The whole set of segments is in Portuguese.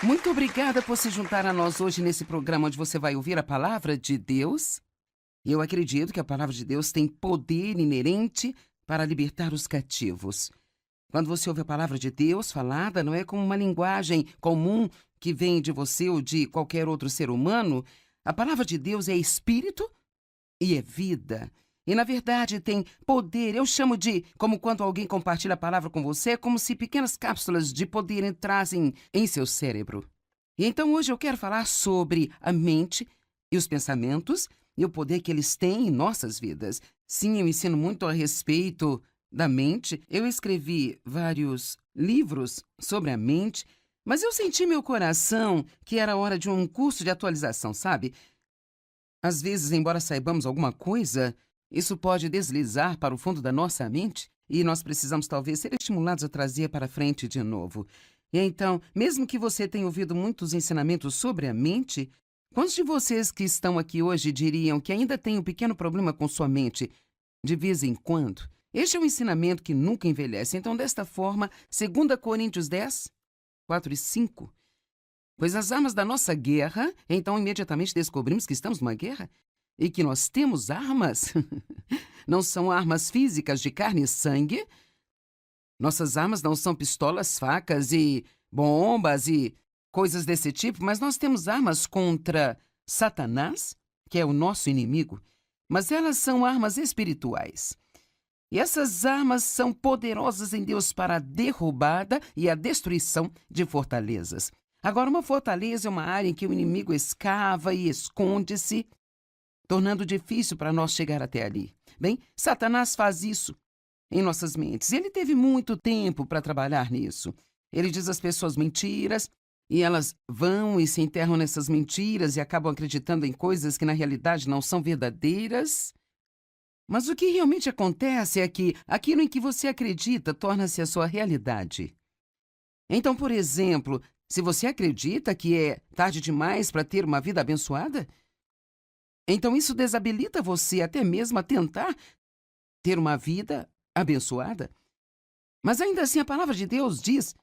Muito obrigada por se juntar a nós hoje nesse programa onde você vai ouvir a palavra de Deus. Eu acredito que a palavra de Deus tem poder inerente para libertar os cativos. Quando você ouve a palavra de Deus falada, não é como uma linguagem comum que vem de você ou de qualquer outro ser humano. A palavra de Deus é espírito e é vida. E, na verdade, tem poder. Eu chamo de, como quando alguém compartilha a palavra com você, é como se pequenas cápsulas de poder entrassem em seu cérebro. E então hoje eu quero falar sobre a mente e os pensamentos e o poder que eles têm em nossas vidas. Sim, eu ensino muito a respeito da mente. Eu escrevi vários livros sobre a mente, mas eu senti meu coração que era hora de um curso de atualização, sabe? Às vezes, embora saibamos alguma coisa, isso pode deslizar para o fundo da nossa mente e nós precisamos talvez ser estimulados a trazer para frente de novo. E então, mesmo que você tenha ouvido muitos ensinamentos sobre a mente, quantos de vocês que estão aqui hoje diriam que ainda tem um pequeno problema com sua mente de vez em quando? Este é um ensinamento que nunca envelhece. Então, desta forma, 2 Coríntios 10, 4 e 5. Pois as armas da nossa guerra, então imediatamente descobrimos que estamos numa guerra e que nós temos armas. Não são armas físicas de carne e sangue. Nossas armas não são pistolas, facas e bombas e coisas desse tipo, mas nós temos armas contra Satanás, que é o nosso inimigo, mas elas são armas espirituais. E essas armas são poderosas em Deus para a derrubada e a destruição de fortalezas. Agora, uma fortaleza é uma área em que o inimigo escava e esconde-se, tornando difícil para nós chegar até ali. Bem, Satanás faz isso em nossas mentes. Ele teve muito tempo para trabalhar nisso. Ele diz às pessoas mentiras e elas vão e se enterram nessas mentiras e acabam acreditando em coisas que na realidade não são verdadeiras. Mas o que realmente acontece é que aquilo em que você acredita torna-se a sua realidade. Então, por exemplo, se você acredita que é tarde demais para ter uma vida abençoada, então isso desabilita você até mesmo a tentar ter uma vida abençoada. Mas ainda assim a palavra de Deus diz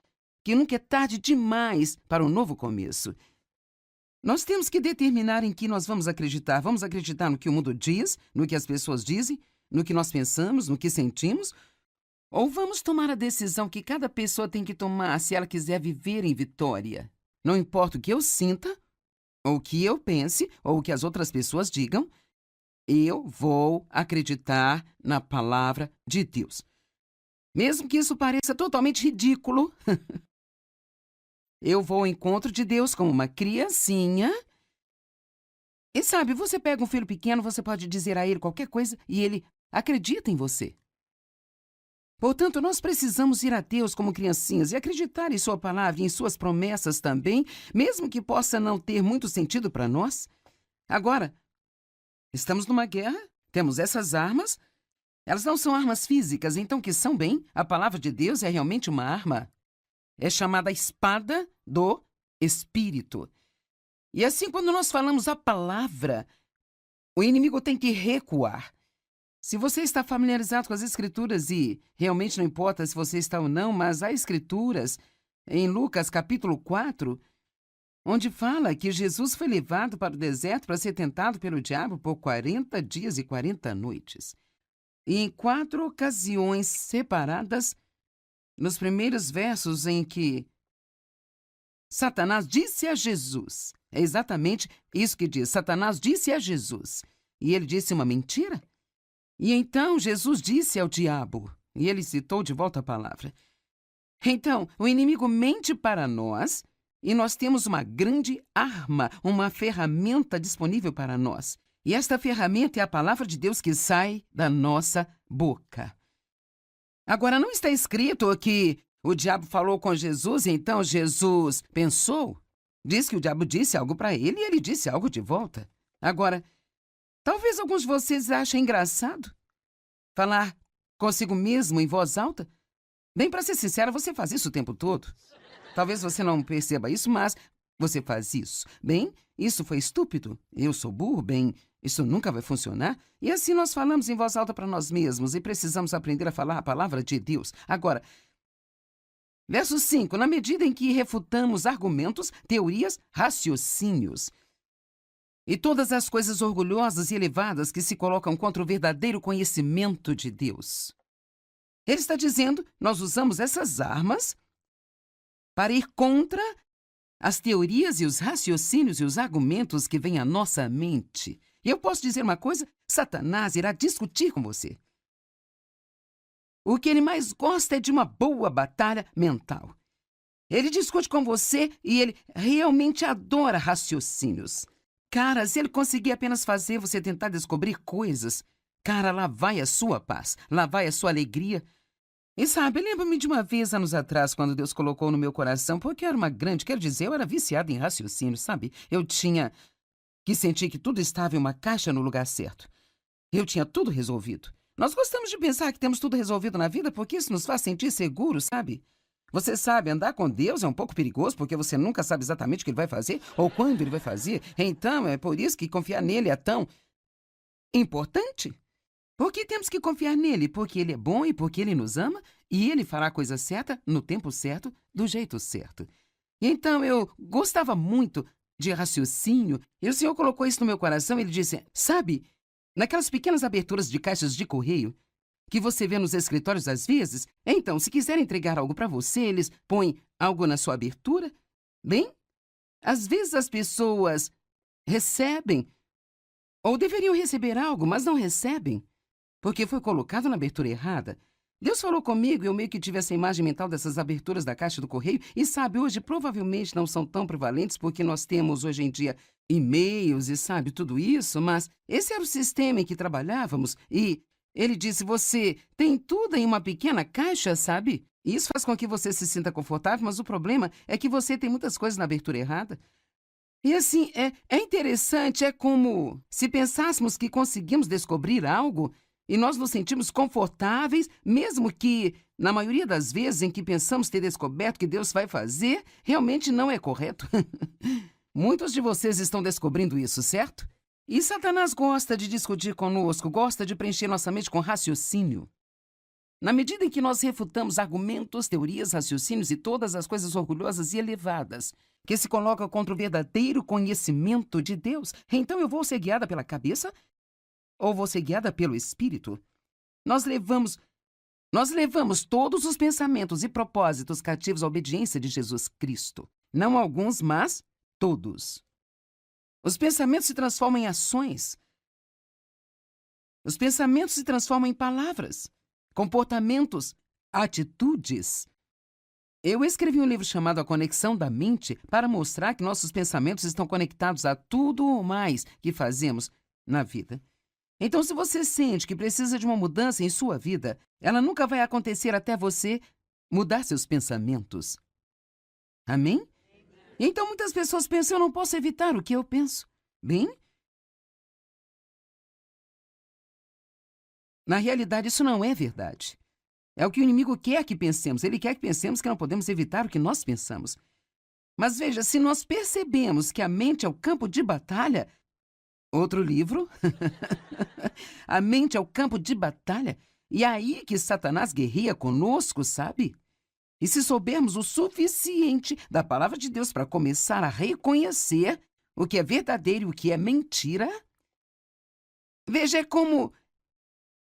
que nunca é tarde demais para um novo começo. Nós temos que determinar em que nós vamos acreditar. Vamos acreditar no que o mundo diz, no que as pessoas dizem, no que nós pensamos, no que sentimos? Ou vamos tomar a decisão que cada pessoa tem que tomar se ela quiser viver em vitória? Não importa o que eu sinta, ou o que eu pense, ou o que as outras pessoas digam, eu vou acreditar na palavra de Deus. Mesmo que isso pareça totalmente ridículo, eu vou ao encontro de Deus como uma criancinha. E sabe, você pega um filho pequeno, você pode dizer a ele qualquer coisa e ele acredita em você. Portanto, nós precisamos ir a Deus como criancinhas e acreditar em sua palavra e em suas promessas também, mesmo que possa não ter muito sentido para nós. Agora, estamos numa guerra, temos essas armas. Elas não são armas físicas, então que são bem. A palavra de Deus é realmente uma arma. É chamada espada do Espírito. E assim, quando nós falamos a palavra, o inimigo tem que recuar. Se você está familiarizado com as Escrituras, e realmente não importa se você está ou não, mas há Escrituras em Lucas capítulo 4, onde fala que Jesus foi levado para o deserto para ser tentado pelo diabo por 40 dias e 40 noites. E em 4 ocasiões separadas, nos primeiros versos em que Satanás disse a Jesus, é exatamente isso que diz, Satanás disse a Jesus, e ele disse uma mentira? E então Jesus disse ao diabo, e ele citou de volta a palavra. Então, o inimigo mente para nós, e nós temos uma grande arma, uma ferramenta disponível para nós. E esta ferramenta é a palavra de Deus que sai da nossa boca. Agora, não está escrito que o diabo falou com Jesus e então Jesus pensou? Diz que o diabo disse algo para ele e ele disse algo de volta. Agora, talvez alguns de vocês achem engraçado falar consigo mesmo em voz alta. Bem, para ser sincera, você faz isso o tempo todo. Talvez você não perceba isso, mas você faz isso. Bem, isso foi estúpido. Eu sou burro. Bem, isso nunca vai funcionar. E assim nós falamos em voz alta para nós mesmos e precisamos aprender a falar a palavra de Deus. Agora, Verso 5. Na medida em que refutamos argumentos, teorias, raciocínios e todas as coisas orgulhosas e elevadas que se colocam contra o verdadeiro conhecimento de Deus. Ele está dizendo, nós usamos essas armas para ir contra as teorias e os raciocínios e os argumentos que vêm à nossa mente. E eu posso dizer uma coisa, Satanás irá discutir com você. O que ele mais gosta é de uma boa batalha mental. Ele discute com você e ele realmente adora raciocínios. Cara, se ele conseguir apenas fazer você tentar descobrir coisas, cara, lá vai a sua paz, lá vai a sua alegria. E sabe, lembro-me de uma vez, anos atrás, quando Deus colocou no meu coração, porque eu era uma grande, quero dizer, eu era viciada em raciocínio, sabe? Eu tinha que sentir que tudo estava em uma caixa no lugar certo. Eu tinha tudo resolvido. Nós gostamos de pensar que temos tudo resolvido na vida porque isso nos faz sentir seguros, sabe? Você sabe, andar com Deus é um pouco perigoso porque você nunca sabe exatamente o que ele vai fazer ou quando ele vai fazer. Então, é por isso que confiar nele é tão importante. Por que temos que confiar nele? Porque ele é bom e porque ele nos ama e ele fará a coisa certa, no tempo certo, do jeito certo. Então, eu gostava muito de raciocínio e o Senhor colocou isso no meu coração. Ele disse, sabe, naquelas pequenas aberturas de caixas de correio que você vê nos escritórios às vezes, então, se quiser entregar algo para você, eles põem algo na sua abertura. Bem, às vezes as pessoas recebem ou deveriam receber algo, mas não recebem, porque foi colocado na abertura errada. Deus falou comigo e eu meio que tive essa imagem mental dessas aberturas da caixa do correio. E sabe, hoje provavelmente não são tão prevalentes porque nós temos hoje em dia e-mails e sabe, tudo isso, mas esse era o sistema em que trabalhávamos e ele disse, você tem tudo em uma pequena caixa, sabe? E isso faz com que você se sinta confortável, mas o problema é que você tem muitas coisas na abertura errada. E assim, é interessante, é como se pensássemos que conseguimos descobrir algo e nós nos sentimos confortáveis, mesmo que, na maioria das vezes em que pensamos ter descoberto o que Deus vai fazer, realmente não é correto. Muitos de vocês estão descobrindo isso, certo? E Satanás gosta de discutir conosco, gosta de preencher nossa mente com raciocínio. Na medida em que nós refutamos argumentos, teorias, raciocínios e todas as coisas orgulhosas e elevadas que se colocam contra o verdadeiro conhecimento de Deus, então eu vou ser guiada pela cabeça ou vou ser guiada pelo Espírito? Nós levamos todos os pensamentos e propósitos cativos à obediência de Jesus Cristo. Não alguns, mas todos. Os pensamentos se transformam em ações. Os pensamentos se transformam em palavras, comportamentos, atitudes. Eu escrevi um livro chamado A Conexão da Mente para mostrar que nossos pensamentos estão conectados a tudo ou mais que fazemos na vida. Então, se você sente que precisa de uma mudança em sua vida, ela nunca vai acontecer até você mudar seus pensamentos. Amém? Então, muitas pessoas pensam, eu não posso evitar o que eu penso. Bem, na realidade, isso não é verdade. É o que o inimigo quer que pensemos. Ele quer que pensemos que não podemos evitar o que nós pensamos. Mas veja, se nós percebemos que a mente é o campo de batalha, outro livro, a mente é o campo de batalha, e é aí que Satanás guerreia conosco, sabe? E se soubermos o suficiente da palavra de Deus para começar a reconhecer o que é verdadeiro e o que é mentira, veja, é como...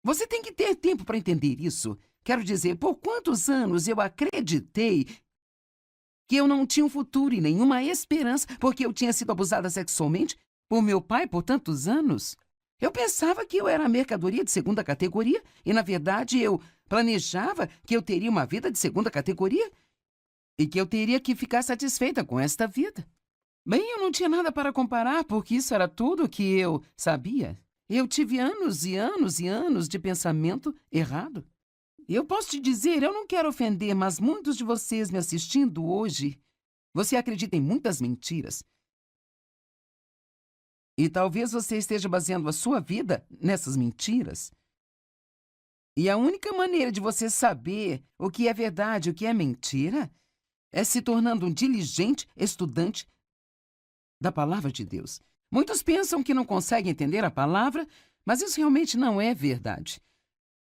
Você tem que ter tempo para entender isso. Quero dizer, por quantos anos eu acreditei que eu não tinha um futuro e nenhuma esperança porque eu tinha sido abusada sexualmente por meu pai por tantos anos? Eu pensava que eu era mercadoria de segunda categoria e, na verdade, eu planejava que eu teria uma vida de segunda categoria e que eu teria que ficar satisfeita com esta vida. Bem, eu não tinha nada para comparar porque isso era tudo que eu sabia. Eu tive anos e anos e anos de pensamento errado. E eu posso te dizer, eu não quero ofender, mas muitos de vocês me assistindo hoje, você acredita em muitas mentiras. E talvez você esteja baseando a sua vida nessas mentiras. E a única maneira de você saber o que é verdade e o que é mentira é se tornando um diligente estudante da palavra de Deus. Muitos pensam que não conseguem entender a palavra, mas isso realmente não é verdade.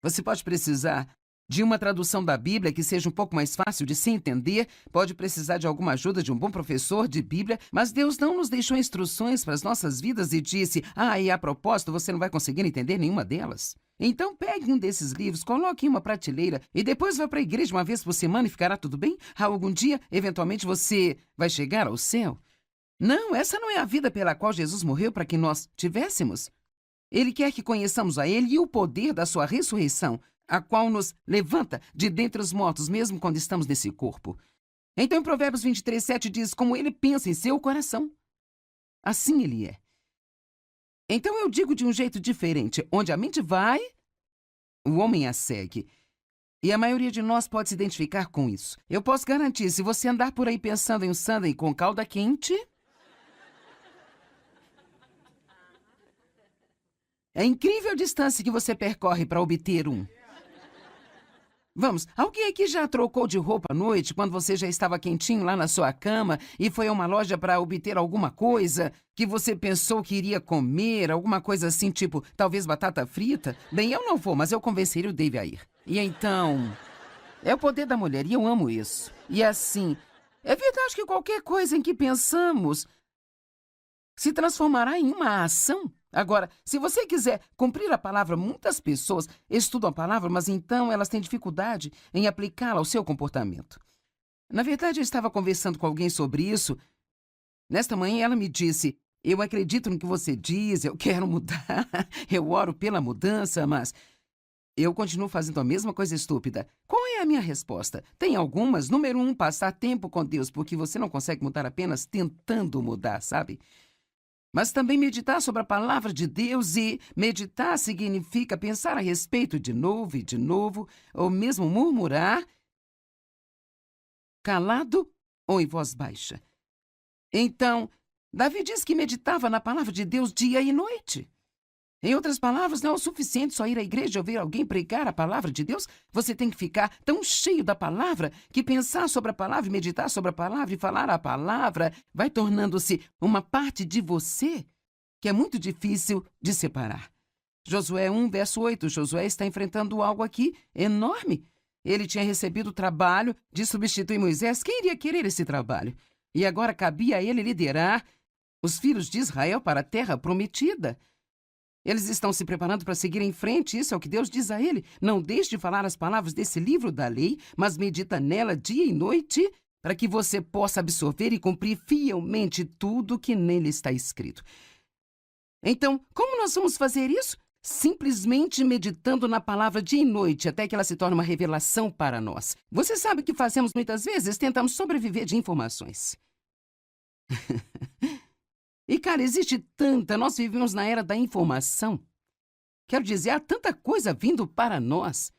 Você pode precisar de uma tradução da Bíblia que seja um pouco mais fácil de se entender, pode precisar de alguma ajuda de um bom professor de Bíblia, mas Deus não nos deixou instruções para as nossas vidas e disse: e a propósito, você não vai conseguir entender nenhuma delas. Então pegue um desses livros, coloque em uma prateleira e depois vá para a igreja uma vez por semana e ficará tudo bem? Algum dia, eventualmente, você vai chegar ao céu? Não, essa não é a vida pela qual Jesus morreu para que nós tivéssemos. Ele quer que conheçamos a Ele e o poder da sua ressurreição, a qual nos levanta de dentre os mortos, mesmo quando estamos nesse corpo. Então, em Provérbios 23:7 diz: como ele pensa em seu coração, assim ele é. Então, eu digo de um jeito diferente: onde a mente vai, o homem a segue. E a maioria de nós pode se identificar com isso. Eu posso garantir, se você andar por aí pensando em um sundae com calda quente, é incrível a distância que você percorre para obter um. Vamos, alguém aqui já trocou de roupa à noite quando você já estava quentinho lá na sua cama e foi a uma loja para obter alguma coisa que você pensou que iria comer, alguma coisa assim, tipo, talvez batata frita? Bem, eu não vou, mas eu convenceria o Dave a ir. E então, é o poder da mulher e eu amo isso. E assim, é verdade que qualquer coisa em que pensamos se transformará em uma ação. Agora, se você quiser cumprir a palavra, muitas pessoas estudam a palavra, mas então elas têm dificuldade em aplicá-la ao seu comportamento. Na verdade, eu estava conversando com alguém sobre isso. Nesta manhã, ela me disse: eu acredito no que você diz, eu quero mudar, eu oro pela mudança, mas eu continuo fazendo a mesma coisa estúpida. Qual é a minha resposta? Tem algumas. Número 1, passar tempo com Deus, porque você não consegue mudar apenas tentando mudar, sabe? Mas também meditar sobre a palavra de Deus, e meditar significa pensar a respeito de novo e de novo, ou mesmo murmurar, calado ou em voz baixa. Então, Davi diz que meditava na palavra de Deus dia e noite. Em outras palavras, não é o suficiente só ir à igreja e ouvir alguém pregar a palavra de Deus. Você tem que ficar tão cheio da palavra que pensar sobre a palavra, meditar sobre a palavra e falar a palavra vai tornando-se uma parte de você que é muito difícil de separar. Josué 1, verso 8. Josué está enfrentando algo aqui enorme. Ele tinha recebido o trabalho de substituir Moisés. Quem iria querer esse trabalho? E agora cabia a ele liderar os filhos de Israel para a terra prometida. Eles estão se preparando para seguir em frente, isso é o que Deus diz a ele. Não deixe de falar as palavras desse livro da lei, mas medita nela dia e noite, para que você possa absorver e cumprir fielmente tudo que nele está escrito. Então, como nós vamos fazer isso? Simplesmente meditando na palavra dia e noite, até que ela se torne uma revelação para nós. Você sabe o que fazemos muitas vezes? Tentamos sobreviver de informações. E, cara, existe tanta, nós vivemos na era da informação. Quero dizer, há tanta coisa vindo para nós,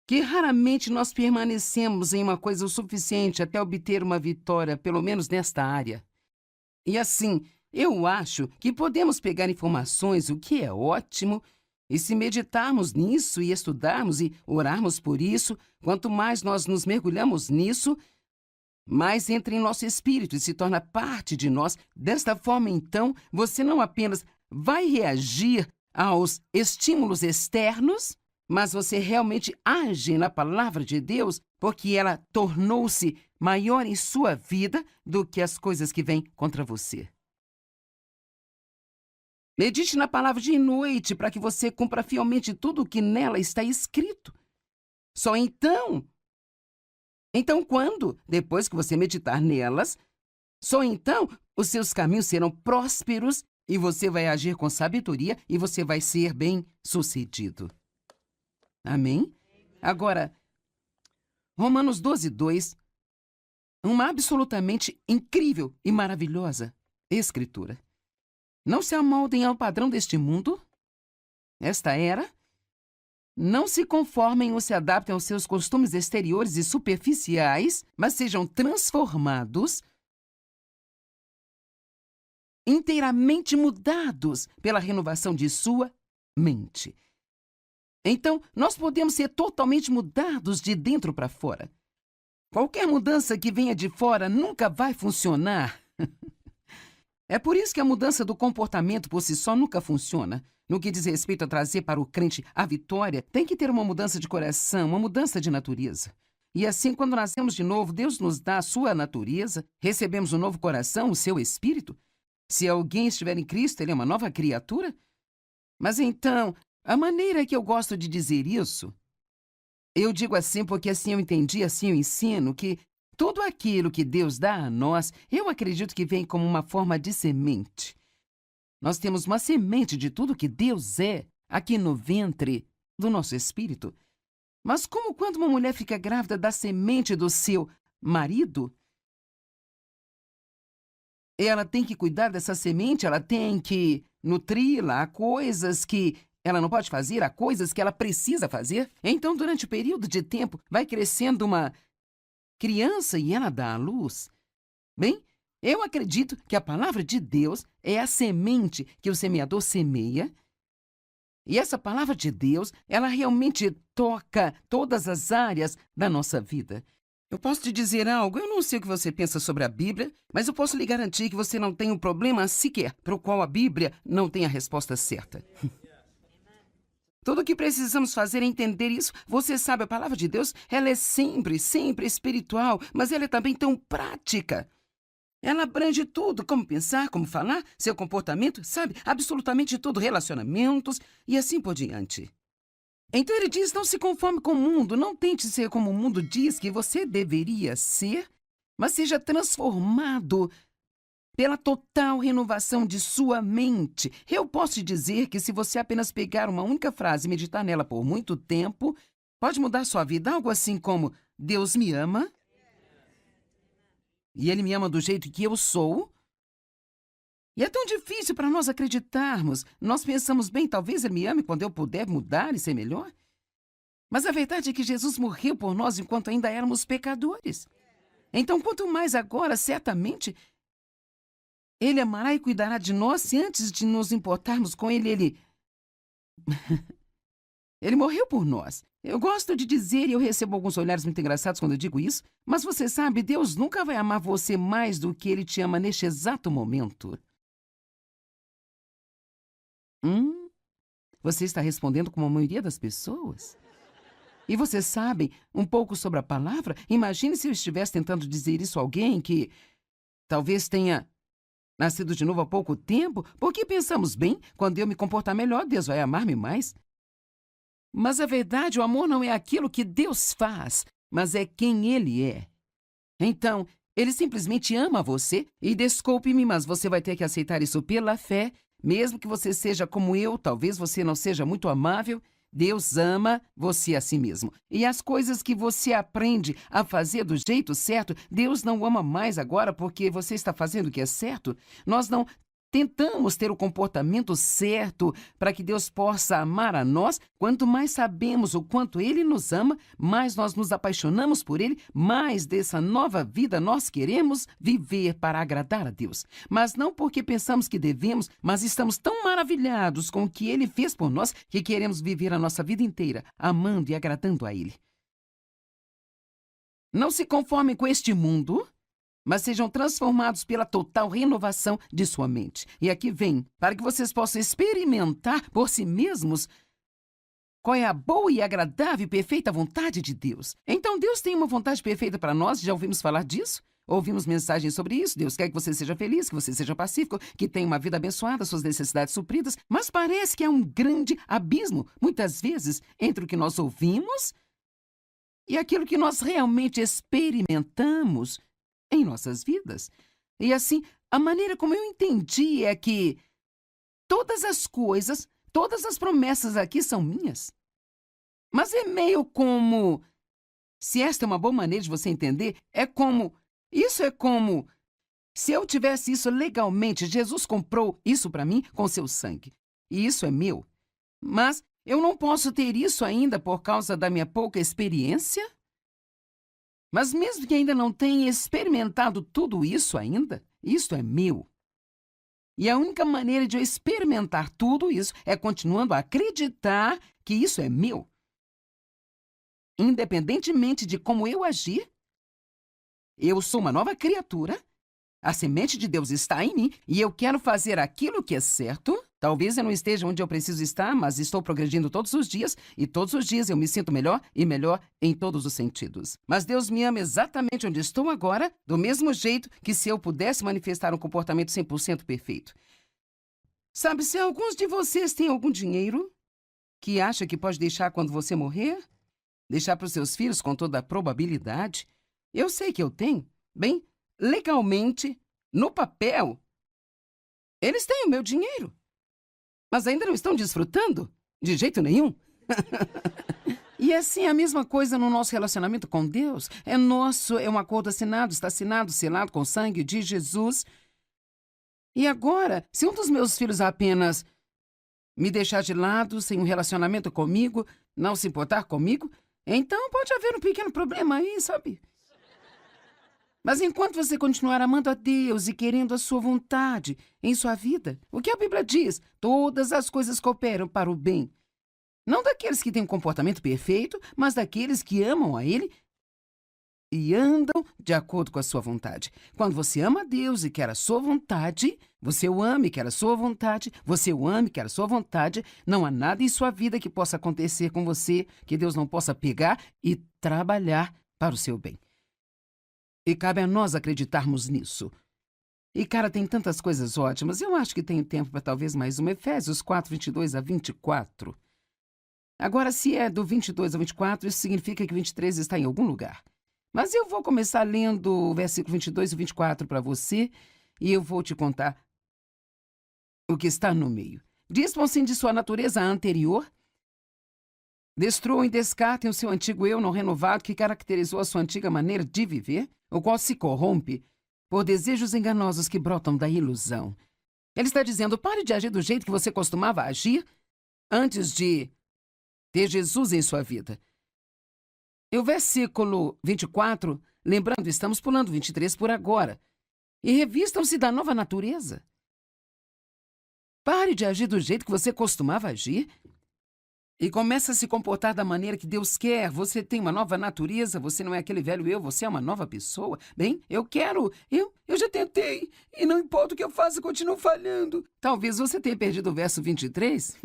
que raramente nós permanecemos em uma coisa o suficiente até obter uma vitória, pelo menos nesta área. E assim, eu acho que podemos pegar informações, o que é ótimo, e se meditarmos nisso e estudarmos e orarmos por isso, quanto mais nós nos mergulhamos nisso, mais entra em nosso espírito e se torna parte de nós. Desta forma, então, você não apenas vai reagir aos estímulos externos, mas você realmente age na palavra de Deus, porque ela tornou-se maior em sua vida do que as coisas que vêm contra você. Medite na palavra de noite para que você cumpra fielmente tudo o que nela está escrito. Só então, quando, depois que você meditar nelas, só então os seus caminhos serão prósperos e você vai agir com sabedoria e você vai ser bem-sucedido. Amém? Agora, Romanos 12:2, uma absolutamente incrível e maravilhosa escritura. Não se amoldem ao padrão deste mundo, esta era. Não se conformem ou se adaptem aos seus costumes exteriores e superficiais, mas sejam transformados, inteiramente mudados pela renovação de sua mente. Então, nós podemos ser totalmente mudados de dentro para fora. Qualquer mudança que venha de fora nunca vai funcionar. É por isso que a mudança do comportamento por si só nunca funciona. no que diz respeito a trazer para o crente a vitória, tem que ter uma mudança de coração, uma mudança de natureza. E assim, quando nascemos de novo, Deus nos dá a sua natureza, recebemos um novo coração, o seu espírito. Se alguém estiver em Cristo, ele é uma nova criatura. Mas então, a maneira que eu gosto de dizer isso, eu digo assim porque assim eu entendi, assim eu ensino, que tudo aquilo que Deus dá a nós, eu acredito que vem como uma forma de semente. Nós temos uma semente de tudo que Deus é aqui no ventre do nosso espírito. Mas como quando uma mulher fica grávida da semente do seu marido, ela tem que cuidar dessa semente, ela tem que nutri-la, há coisas que ela não pode fazer, há coisas que ela precisa fazer. Então, durante o período de tempo, vai crescendo uma criança e ela dá à luz. Bem, eu acredito que a palavra de Deus é a semente que o semeador semeia. E essa palavra de Deus, ela realmente toca todas as áreas da nossa vida. Eu posso te dizer algo, eu não sei o que você pensa sobre a Bíblia, mas eu posso lhe garantir que você não tem um problema sequer para o qual a Bíblia não tem a resposta certa. Tudo o que precisamos fazer é entender isso. Você sabe, a palavra de Deus, ela é sempre, sempre espiritual, mas ela é também tão prática. Ela abrange tudo, como pensar, como falar, seu comportamento, sabe? Absolutamente tudo, relacionamentos e assim por diante. Então ele diz, não se conforme com o mundo, não tente ser como o mundo diz que você deveria ser, mas seja transformado pela total renovação de sua mente. Eu posso te dizer que se você apenas pegar uma única frase e meditar nela por muito tempo, pode mudar sua vida. Algo assim como, Deus me ama, e Ele me ama do jeito que eu sou. E é tão difícil para nós acreditarmos. Nós pensamos, bem, talvez Ele me ame quando eu puder mudar e ser melhor. Mas a verdade é que Jesus morreu por nós enquanto ainda éramos pecadores. Então, quanto mais agora, certamente, Ele amará e cuidará de nós se antes de nos importarmos com Ele, Ele morreu por nós. Eu gosto de dizer, e eu recebo alguns olhares muito engraçados quando eu digo isso, mas você sabe, Deus nunca vai amar você mais do que Ele te ama neste exato momento. Você está respondendo como a maioria das pessoas? E você sabe um pouco sobre a palavra? Imagine se eu estivesse tentando dizer isso a alguém que talvez tenha nascido de novo há pouco tempo, porque pensamos, bem, quando eu me comportar melhor, Deus vai amar-me mais. Mas a verdade, o amor não é aquilo que Deus faz, mas é quem Ele é. Então, Ele simplesmente ama você e desculpe-me, mas você vai ter que aceitar isso pela fé, mesmo que você seja como eu, talvez você não seja muito amável, Deus ama você a si mesmo. E as coisas que você aprende a fazer do jeito certo, Deus não ama mais agora porque você está fazendo o que é certo. Nós não tentamos ter o comportamento certo para que Deus possa amar a nós. Quanto mais sabemos o quanto Ele nos ama, mais nós nos apaixonamos por Ele, mais dessa nova vida nós queremos viver para agradar a Deus. Mas não porque pensamos que devemos, mas estamos tão maravilhados com o que Ele fez por nós que queremos viver a nossa vida inteira amando e agradando a Ele. Não se conformem com este mundo, mas sejam transformados pela total renovação de sua mente. E aqui vem, para que vocês possam experimentar por si mesmos qual é a boa e agradável e perfeita vontade de Deus. Então, Deus tem uma vontade perfeita para nós, já ouvimos falar disso? Ouvimos mensagens sobre isso. Deus quer que você seja feliz, que você seja pacífico, que tenha uma vida abençoada, suas necessidades supridas. Mas parece que há um grande abismo, muitas vezes, entre o que nós ouvimos e aquilo que nós realmente experimentamos em nossas vidas. E assim, a maneira como eu entendi é que todas as coisas, todas as promessas aqui são minhas. Mas é meio como, se esta é uma boa maneira de você entender, isso é como, se eu tivesse isso legalmente, Jesus comprou isso para mim com seu sangue. E isso é meu. Mas eu não posso ter isso ainda por causa da minha pouca experiência? Mas mesmo que ainda não tenha experimentado tudo isso ainda, isso é meu. E a única maneira de eu experimentar tudo isso é continuando a acreditar que isso é meu. Independentemente de como eu agir, eu sou uma nova criatura, A semente de Deus está em mim e eu quero fazer aquilo que é certo. Talvez eu não esteja onde eu preciso estar, mas estou progredindo todos os dias e todos os dias eu me sinto melhor e melhor em todos os sentidos. Mas Deus me ama exatamente onde estou agora, do mesmo jeito que se eu pudesse manifestar um comportamento 100% perfeito. Sabe, se alguns de vocês têm algum dinheiro que acha que pode deixar quando você morrer, deixar para os seus filhos com toda a probabilidade, eu sei que eu tenho. Bem, legalmente, no papel, eles têm o meu dinheiro. Mas ainda não estão desfrutando? De jeito nenhum. E assim, a mesma coisa no nosso relacionamento com Deus. É nosso, é um acordo assinado, está assinado, selado com o sangue de Jesus. E agora, se um dos meus filhos apenas me deixar de lado, sem um relacionamento comigo, não se importar comigo, então pode haver um pequeno problema aí, sabe? Mas enquanto você continuar amando a Deus e querendo a sua vontade em sua vida, o que a Bíblia diz? Todas as coisas cooperam para o bem. Não daqueles que têm um comportamento perfeito, mas daqueles que amam a Ele e andam de acordo com a sua vontade. Quando você ama a Deus e quer a sua vontade, você o ama e quer a sua vontade, você o ama e quer a sua vontade, não há nada em sua vida que possa acontecer com você que Deus não possa pegar e trabalhar para o seu bem. E cabe a nós acreditarmos nisso. E, cara, tem tantas coisas ótimas. Eu acho que tenho tempo para talvez mais uma. Efésios 4, 22 a 24. Agora, se é do 22 ao 24, isso significa que 23 está em algum lugar. Mas eu vou começar lendo o versículo 22 e 24 para você e eu vou te contar o que está no meio. Dispõem-se de sua natureza anterior. Destruam e descartem o seu antigo eu não renovado que caracterizou a sua antiga maneira de viver, o qual se corrompe por desejos enganosos que brotam da ilusão. Ele está dizendo, pare de agir do jeito que você costumava agir antes de ter Jesus em sua vida. E o versículo 24, lembrando, estamos pulando 23 por agora, e revistam-se da nova natureza. Pare de agir do jeito que você costumava agir e comece a se comportar da maneira que Deus quer. Você tem uma nova natureza, você não é aquele velho eu, você é uma nova pessoa. Bem, eu já tentei, e não importa o que eu faça, continuo falhando. Talvez você tenha perdido o verso 23.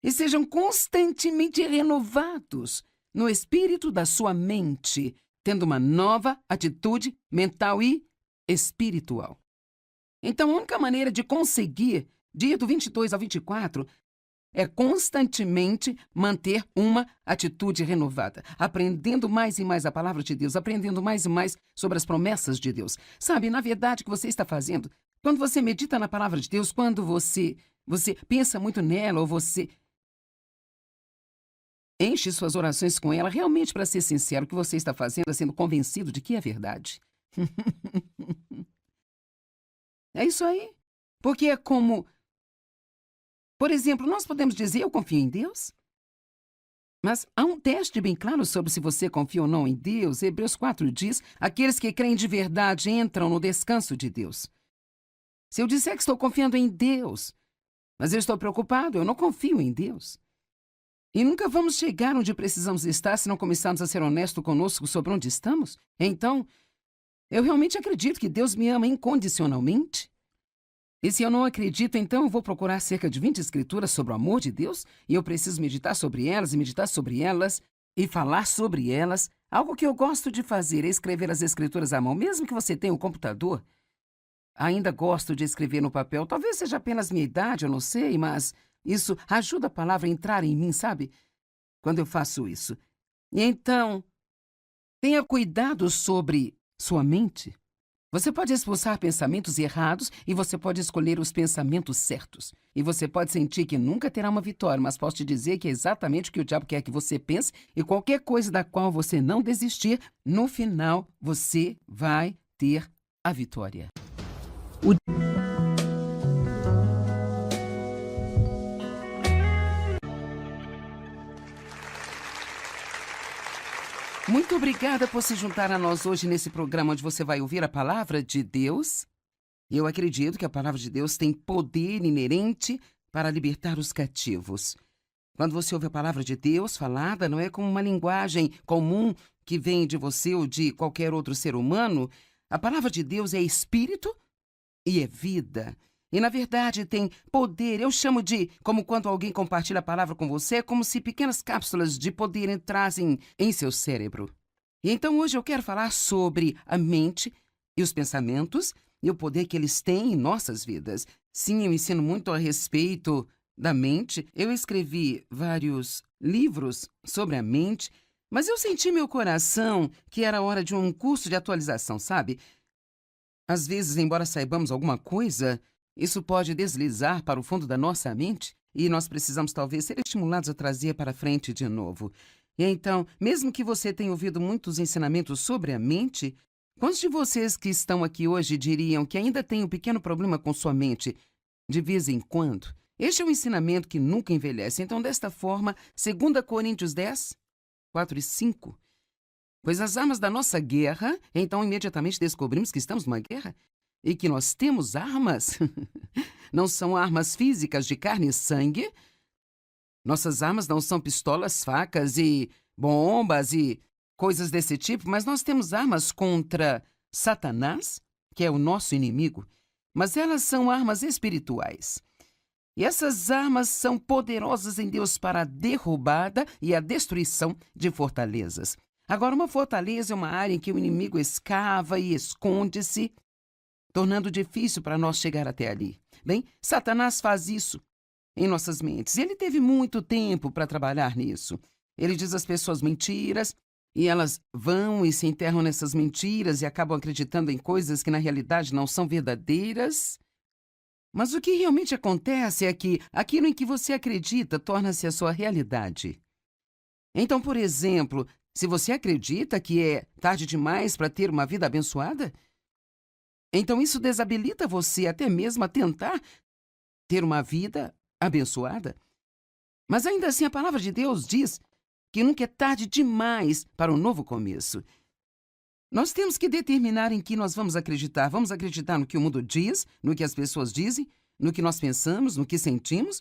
E sejam constantemente renovados no espírito da sua mente, tendo uma nova atitude mental e espiritual. Então, a única maneira de conseguir, de ir do 22 ao 24, é constantemente manter uma atitude renovada, aprendendo mais e mais a palavra de Deus, aprendendo mais e mais sobre as promessas de Deus. Sabe, na verdade, o que você está fazendo, quando você medita na palavra de Deus, quando você pensa muito nela, ou você enche suas orações com ela, realmente, para ser sincero, o que você está fazendo é sendo convencido de que é verdade. É isso aí. Porque é como... Por exemplo, nós podemos dizer, eu confio em Deus? Mas há um teste bem claro sobre se você confia ou não em Deus. Hebreus 4 diz, aqueles que creem de verdade entram no descanso de Deus. Se eu disser que estou confiando em Deus, mas eu estou preocupado, eu não confio em Deus. E nunca vamos chegar onde precisamos estar se não começarmos a ser honestos conosco sobre onde estamos. Então, eu realmente acredito que Deus me ama incondicionalmente. E se eu não acredito, então eu vou procurar cerca de 20 escrituras sobre o amor de Deus e eu preciso meditar sobre elas e meditar sobre elas e falar sobre elas. Algo que eu gosto de fazer é escrever as escrituras à mão. Mesmo que você tenha um computador, ainda gosto de escrever no papel. Talvez seja apenas minha idade, eu não sei, mas isso ajuda a palavra a entrar em mim, sabe? Quando eu faço isso. E então, tenha cuidado sobre sua mente. Você pode expulsar pensamentos errados e você pode escolher os pensamentos certos. E você pode sentir que nunca terá uma vitória, mas posso te dizer que é exatamente o que o diabo quer que você pense e qualquer coisa da qual você não desistir, no final você vai ter a vitória. Muito obrigada por se juntar a nós hoje nesse programa onde você vai ouvir a palavra de Deus. Eu acredito que a palavra de Deus tem poder inerente para libertar os cativos. Quando você ouve a palavra de Deus falada, não é como uma linguagem comum que vem de você ou de qualquer outro ser humano. A palavra de Deus é espírito e é vida. E, na verdade, tem poder. Eu chamo de, como quando alguém compartilha a palavra com você, é como se pequenas cápsulas de poder entrassem em seu cérebro. E então hoje eu quero falar sobre a mente e os pensamentos e o poder que eles têm em nossas vidas. Sim, eu ensino muito a respeito da mente. Eu escrevi vários livros sobre a mente, mas eu senti em meu coração que era hora de um curso de atualização, sabe? Às vezes, embora saibamos alguma coisa, isso pode deslizar para o fundo da nossa mente e nós precisamos talvez ser estimulados a trazer para frente de novo. E então, mesmo que você tenha ouvido muitos ensinamentos sobre a mente, quantos de vocês que estão aqui hoje diriam que ainda tem um pequeno problema com sua mente de vez em quando? Este é um ensinamento que nunca envelhece. Então, desta forma, 2 Coríntios 10, 4 e 5. Pois as armas da nossa guerra, então imediatamente descobrimos que estamos numa guerra e que nós temos armas. Não são armas físicas de carne e sangue. Nossas armas não são pistolas, facas e bombas e coisas desse tipo, mas nós temos armas contra Satanás, que é o nosso inimigo, mas elas são armas espirituais. E essas armas são poderosas em Deus para a derrubada e a destruição de fortalezas. Agora, uma fortaleza é uma área em que o inimigo escava e esconde-se, tornando difícil para nós chegar até ali. Bem, Satanás faz isso em nossas mentes. Ele teve muito tempo para trabalhar nisso. Ele diz às pessoas mentiras e elas vão e se enterram nessas mentiras e acabam acreditando em coisas que na realidade não são verdadeiras. Mas o que realmente acontece é que aquilo em que você acredita torna-se a sua realidade. Então, por exemplo, se você acredita que é tarde demais para ter uma vida abençoada, então isso desabilita você até mesmo a tentar ter uma vida abençoada. Mas ainda assim a palavra de Deus diz que nunca é tarde demais para um novo começo. Nós temos que determinar em que nós vamos acreditar. Vamos acreditar no que o mundo diz, no que as pessoas dizem, no que nós pensamos, no que sentimos?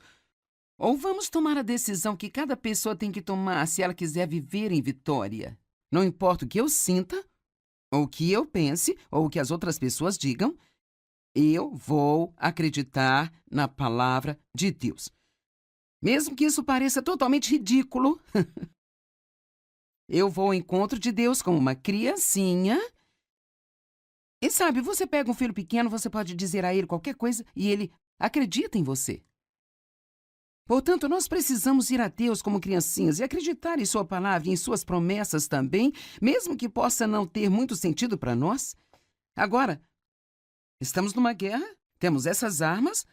Ou vamos tomar a decisão que cada pessoa tem que tomar se ela quiser viver em vitória? Não importa o que eu sinta, ou o que eu pense, ou o que as outras pessoas digam, eu vou acreditar na palavra de Deus. Mesmo que isso pareça totalmente ridículo, eu vou ao encontro de Deus como uma criancinha. E sabe, você pega um filho pequeno, você pode dizer a ele qualquer coisa e ele acredita em você. Portanto, nós precisamos ir a Deus como criancinhas e acreditar em sua palavra e em suas promessas também, mesmo que possa não ter muito sentido para nós. Agora, estamos numa guerra, temos essas armas.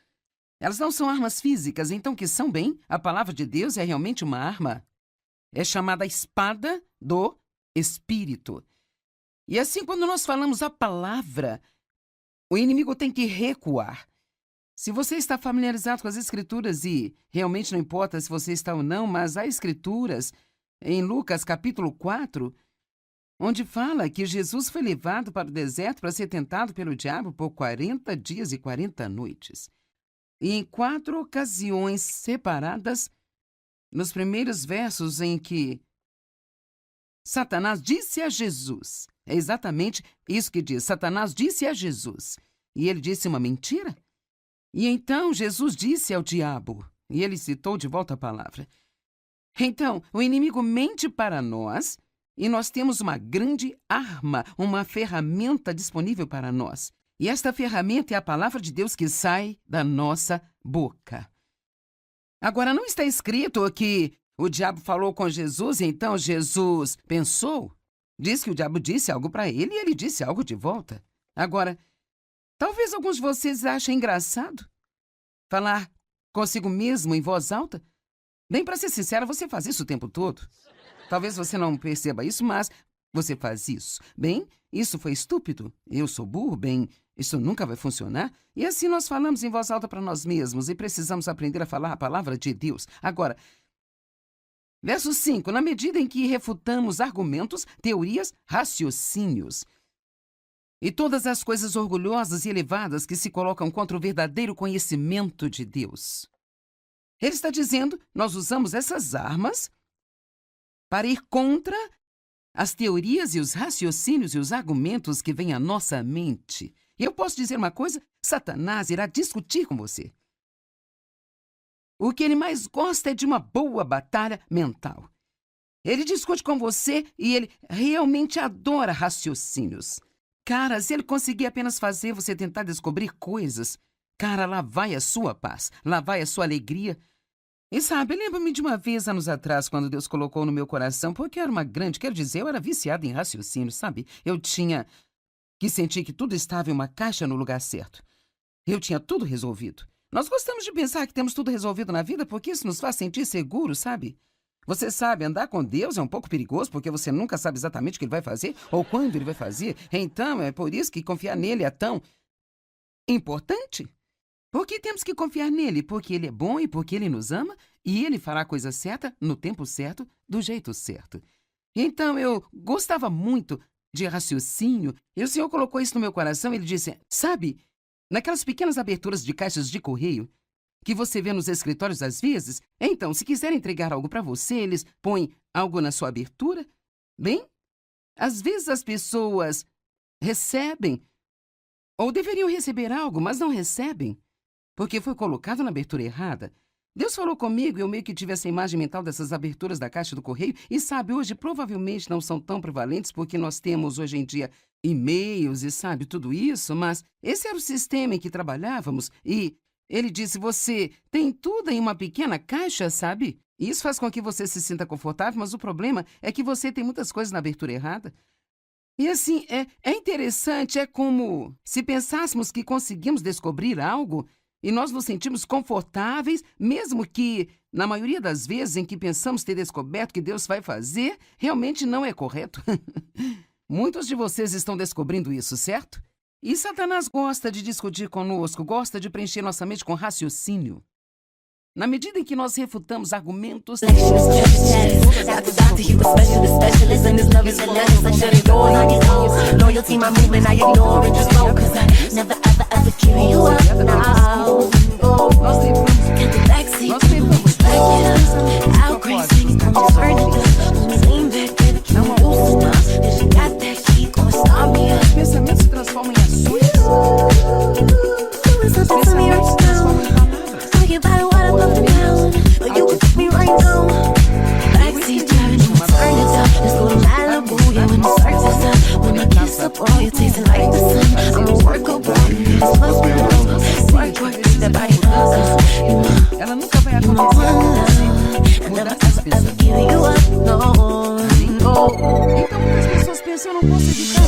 Elas não são armas físicas, então que são bem. A palavra de Deus é realmente uma arma. É chamada espada do Espírito. E assim, quando nós falamos a palavra, o inimigo tem que recuar. Se você está familiarizado com as Escrituras, e realmente não importa se você está ou não, mas há Escrituras em Lucas capítulo 4, onde fala que Jesus foi levado para o deserto para ser tentado pelo diabo por 40 dias e 40 noites. E em 4 ocasiões separadas, nos primeiros versos em que Satanás disse a Jesus, é exatamente isso que diz, Satanás disse a Jesus, e ele disse uma mentira? E então Jesus disse ao diabo, e ele citou de volta a palavra. Então, o inimigo mente para nós, e nós temos uma grande arma, uma ferramenta disponível para nós. E esta ferramenta é a palavra de Deus que sai da nossa boca. Agora, não está escrito que o diabo falou com Jesus e então Jesus pensou? Diz que o diabo disse algo para ele e ele disse algo de volta. Agora, talvez alguns de vocês achem engraçado falar consigo mesmo em voz alta. Bem, para ser sincera, você faz isso o tempo todo. Talvez você não perceba isso, mas você faz isso. Bem, isso foi estúpido. Eu sou burro. Bem, isso nunca vai funcionar. E assim nós falamos em voz alta para nós mesmos e precisamos aprender a falar a palavra de Deus. Agora, verso 5. Na medida em que refutamos argumentos, teorias, raciocínios e todas as coisas orgulhosas e elevadas que se colocam contra o verdadeiro conhecimento de Deus. Ele está dizendo, nós usamos essas armas para ir contra as teorias e os raciocínios e os argumentos que vêm à nossa mente. E eu posso dizer uma coisa: Satanás irá discutir com você. O que ele mais gosta é de uma boa batalha mental. Ele discute com você e ele realmente adora raciocínios. Cara, se ele conseguir apenas fazer você tentar descobrir coisas, cara, lá vai a sua paz, lá vai a sua alegria. E sabe, lembro-me de uma vez, anos atrás, quando Deus colocou no meu coração, porque eu era eu era viciada em raciocínio, sabe? Eu tinha que sentir que tudo estava em uma caixa no lugar certo. Eu tinha tudo resolvido. Nós gostamos de pensar que temos tudo resolvido na vida porque isso nos faz sentir seguros, sabe? Você sabe, andar com Deus é um pouco perigoso porque você nunca sabe exatamente o que ele vai fazer ou quando ele vai fazer. Então, é por isso que confiar nele é tão importante. Porque temos que confiar nele, porque ele é bom e porque ele nos ama e ele fará a coisa certa, no tempo certo, do jeito certo. Então, eu gostava muito de raciocínio e o Senhor colocou isso no meu coração. Ele disse, sabe, naquelas pequenas aberturas de caixas de correio que você vê nos escritórios às vezes, então, se quiserem entregar algo para você, eles põem algo na sua abertura. Bem, às vezes as pessoas recebem ou deveriam receber algo, mas não recebem, porque foi colocado na abertura errada. Deus falou comigo e eu meio que tive essa imagem mental dessas aberturas da caixa do correio. E sabe, hoje provavelmente não são tão prevalentes porque nós temos hoje em dia e-mails e sabe, tudo isso. Mas esse era o sistema em que trabalhávamos e ele disse, você tem tudo em uma pequena caixa, sabe? E isso faz com que você se sinta confortável, mas o problema é que você tem muitas coisas na abertura errada. E assim, é interessante, é como se pensássemos que conseguimos descobrir algo e nós nos sentimos confortáveis, mesmo que, na maioria das vezes em que pensamos ter descoberto o que Deus vai fazer, realmente não é correto. Muitos de vocês estão descobrindo isso, certo? E Satanás gosta de discutir conosco, gosta de preencher nossa mente com raciocínio. Na medida em que nós refutamos argumentos, os pensamentos se transformam em ações. Os pensamentos se transformam em palavras. Ela nunca vai acontecer se mudar seus pensamentos. Então muitas pessoas pensam, eu não posso evitar.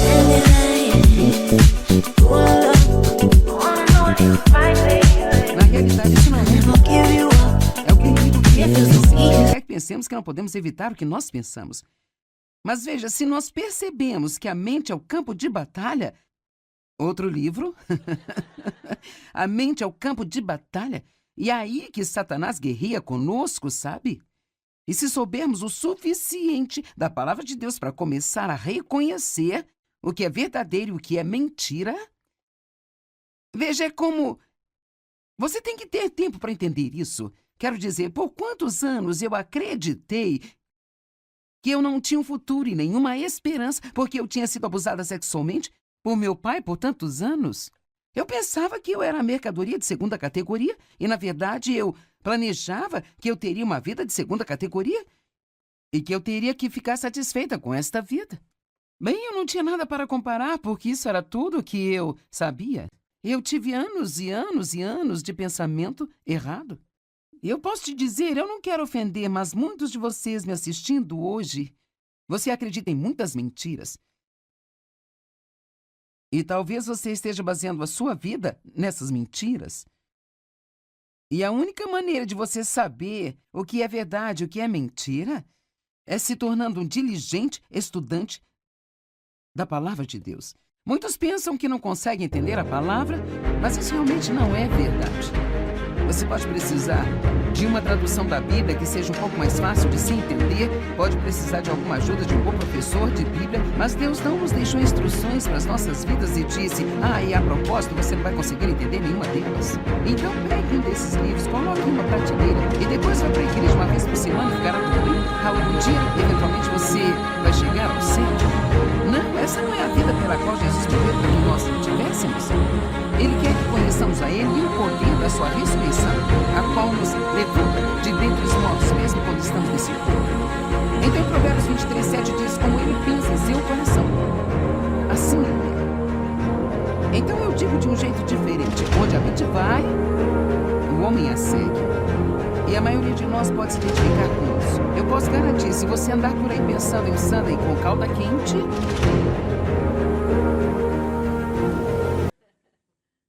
Na realidade, isso não é o que o inimigo quer que pensemos que não podemos evitar o que nós pensamos. Mas veja, se nós percebemos que a mente é o campo de batalha, outro livro, a mente é o campo de batalha, e é aí que Satanás guerreia conosco, sabe? E se soubermos o suficiente da palavra de Deus para começar a reconhecer o que é verdadeiro e o que é mentira, veja, é como... Você tem que ter tempo para entender isso. Quero dizer, por quantos anos eu acreditei que eu não tinha um futuro e nenhuma esperança porque eu tinha sido abusada sexualmente por meu pai por tantos anos? Eu pensava que eu era mercadoria de segunda categoria e, na verdade, eu planejava que eu teria uma vida de segunda categoria e que eu teria que ficar satisfeita com esta vida. Bem, eu não tinha nada para comparar porque isso era tudo que eu sabia. Eu tive anos e anos e anos de pensamento errado. Eu posso te dizer, eu não quero ofender, mas muitos de vocês me assistindo hoje, você acredita em muitas mentiras. E talvez você esteja baseando a sua vida nessas mentiras. E a única maneira de você saber o que é verdade e o que é mentira é se tornando um diligente estudante da palavra de Deus. Muitos pensam que não conseguem entender a palavra, mas isso realmente não é verdade. Você pode precisar de uma tradução da Bíblia que seja um pouco mais fácil de se entender, pode precisar de alguma ajuda de um bom professor de Bíblia, mas Deus não nos deixou instruções para as nossas vidas e disse, e a propósito, você não vai conseguir entender nenhuma delas. Então pegue um desses livros, coloque em uma prateleira e depois vá para a igreja uma vez por semana e ficará tudo bem. Algum dia, eventualmente, você vai chegar ao céu. a ressurreição, a qual nos levanta de dentre os mortos, mesmo quando estamos nesse corpo. Então, em Provérbios 23:7 diz, como ele pensa em seu coração, assim ele é. Então eu digo de um jeito diferente, onde a mente vai, o homem a segue. E a maioria de nós pode se identificar com isso. Eu posso garantir, se você andar por aí pensando em Sunday com calda quente,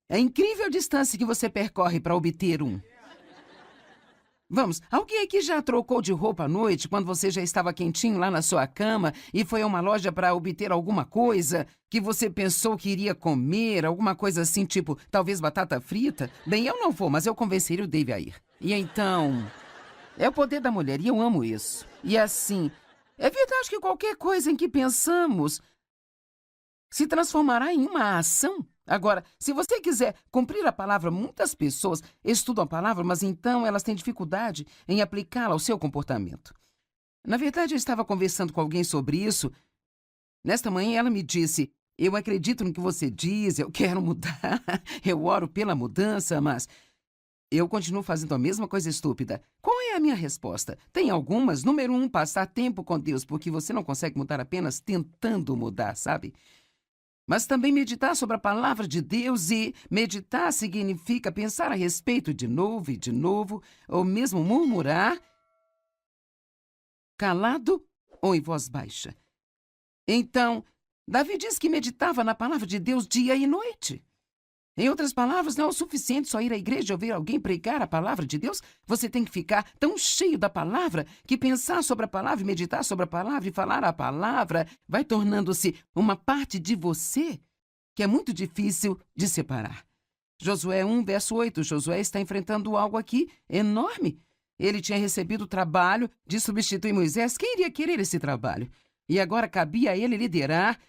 é incrível a distância que você percorre para obter um. Vamos, alguém aqui já trocou de roupa à noite quando você já estava quentinho lá na sua cama e foi a uma loja para obter alguma coisa que você pensou que iria comer, alguma coisa assim, tipo, talvez batata frita? Bem, eu não vou, mas eu convenceria o Dave a ir. E então, é o poder da mulher e eu amo isso. E assim, é verdade que qualquer coisa em que pensamos se transformará em uma ação. Agora, se você quiser cumprir a palavra, muitas pessoas estudam a palavra, mas então elas têm dificuldade em aplicá-la ao seu comportamento. Na verdade, eu estava conversando com alguém sobre isso. Nesta manhã, ela me disse, eu acredito no que você diz, eu quero mudar, eu oro pela mudança, mas eu continuo fazendo a mesma coisa estúpida. Qual é a minha resposta? Tem algumas. Número 1, passar tempo com Deus, porque você não consegue mudar apenas tentando mudar, sabe? Mas também meditar sobre a palavra de Deus, e meditar significa pensar a respeito de novo e de novo, ou mesmo murmurar, calado ou em voz baixa. Então, Davi diz que meditava na palavra de Deus dia e noite. Em outras palavras, não é o suficiente só ir à igreja e ouvir alguém pregar a palavra de Deus. Você tem que ficar tão cheio da palavra que pensar sobre a palavra, meditar sobre a palavra e falar a palavra vai tornando-se uma parte de você que é muito difícil de separar. Josué 1, verso 8. Josué está enfrentando algo aqui enorme. Ele tinha recebido o trabalho de substituir Moisés. Quem iria querer esse trabalho? E agora cabia a ele liderar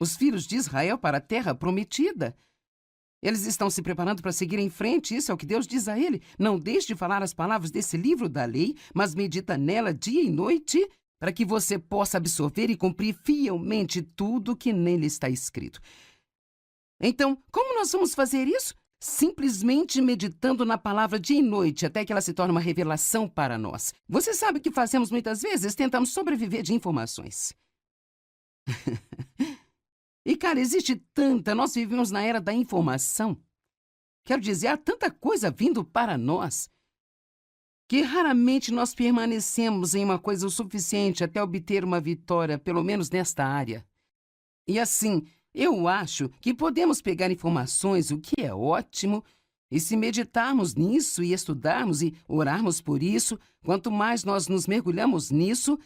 os filhos de Israel para a terra prometida. Eles estão se preparando para seguir em frente, isso é o que Deus diz a ele. Não deixe de falar as palavras desse livro da lei, mas medita nela dia e noite, para que você possa absorver e cumprir fielmente tudo que nele está escrito. Então, como nós vamos fazer isso? Simplesmente meditando na palavra dia e noite, até que ela se torne uma revelação para nós. Você sabe o que fazemos muitas vezes? Tentamos sobreviver de informações. E, cara, existe tanta, nós vivemos na era da informação. Quero dizer, há tanta coisa vindo para nós que raramente nós permanecemos em uma coisa o suficiente até obter uma vitória, pelo menos nesta área. E assim, eu acho que podemos pegar informações, o que é ótimo, e se meditarmos nisso e estudarmos e orarmos por isso, quanto mais nós nos mergulhamos nisso,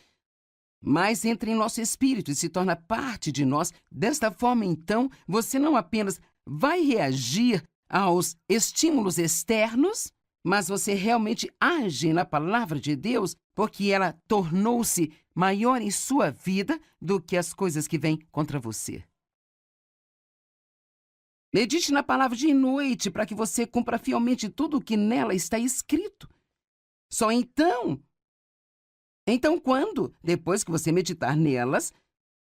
mais entra em nosso espírito e se torna parte de nós. Desta forma, então, você não apenas vai reagir aos estímulos externos, mas você realmente age na palavra de Deus, porque ela tornou-se maior em sua vida do que as coisas que vêm contra você. Medite na palavra de noite para que você cumpra fielmente tudo o que nela está escrito. Só então quando? Depois que você meditar nelas,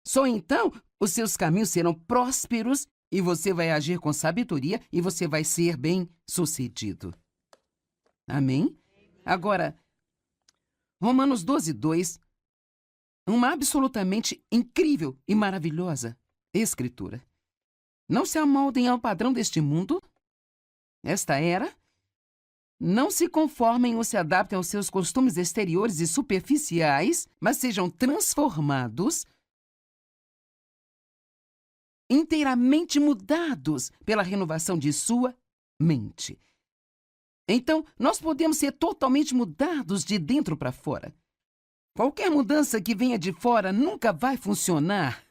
só então os seus caminhos serão prósperos e você vai agir com sabedoria e você vai ser bem-sucedido. Amém? Agora, Romanos 12:2, uma absolutamente incrível e maravilhosa escritura. Não se amoldem ao padrão deste mundo, esta era. Não se conformem ou se adaptem aos seus costumes exteriores e superficiais, mas sejam transformados, inteiramente mudados pela renovação de sua mente. Então, nós podemos ser totalmente mudados de dentro para fora. Qualquer mudança que venha de fora nunca vai funcionar.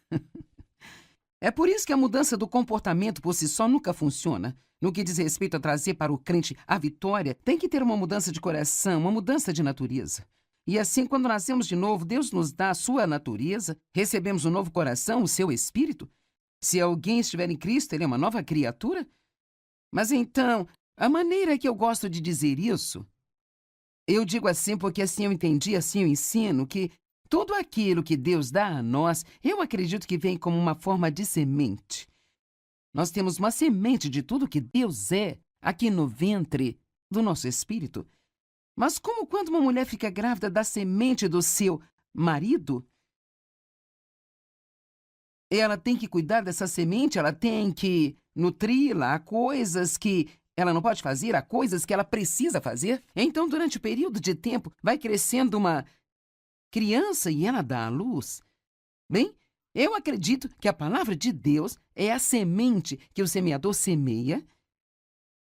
É por isso que a mudança do comportamento por si só nunca funciona. No que diz respeito a trazer para o crente a vitória, tem que ter uma mudança de coração, uma mudança de natureza. E assim, quando nascemos de novo, Deus nos dá a sua natureza, recebemos um novo coração, o seu espírito. Se alguém estiver em Cristo, ele é uma nova criatura. Mas então, a maneira que eu gosto de dizer isso, eu digo assim porque assim eu entendi, assim eu ensino, que tudo aquilo que Deus dá a nós, eu acredito que vem como uma forma de semente. Nós temos uma semente de tudo que Deus é aqui no ventre do nosso espírito. Mas como quando uma mulher fica grávida da semente do seu marido, ela tem que cuidar dessa semente, ela tem que nutri-la, há coisas que ela não pode fazer, há coisas que ela precisa fazer. Então, durante o período de tempo, vai crescendo uma criança e ela dá à luz. Bem, eu acredito que a palavra de Deus é a semente que o semeador semeia.